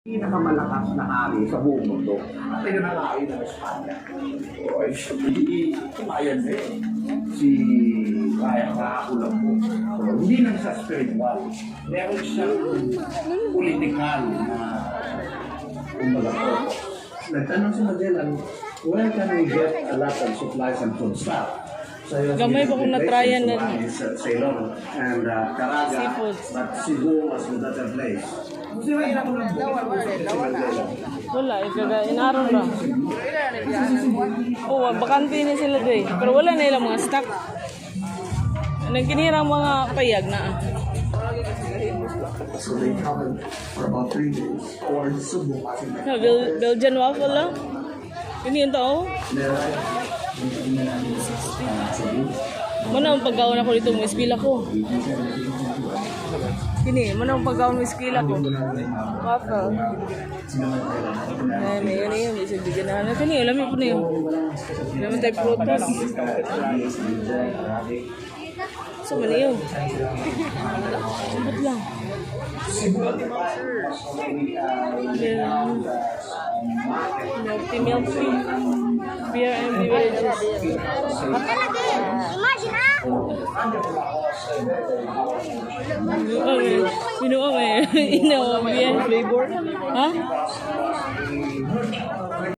Pinakamalakas na hari sa buong mundo at pinanalain ng Espanya. O ay hindi kumayan na eh. Si Raya Kaakulang po. So, hindi lang sa spiritual. Meron siyang politikal na kumbaga po. Nagtanong si Magellan, where can we get a lot of supplies and food stuff? Gamay pa kung na-tryan na Ceylon and Caraga, seafood. but Cebu was the better place. Wala, inaron ba? Oo, bakante na sila doy. Pero wala na ilang mga stock. Nagkinirang mga payag na. So they traveled for about 3 days towards Cebu. Belgian waffle lang. Yun yung tao. Mana ang pagkaon ako dito, may eskwela ko. Kini, mana ang pagkaon may eskwela ko. Waffle. Ay, may yun may sabigan na. Kini, alam mo po na yun. Naman tayo prutas. So, man yun. Sabat lang. Milk tea. Beer and beverages. Minuang eh. Inaw, beer. Flavor? Ha?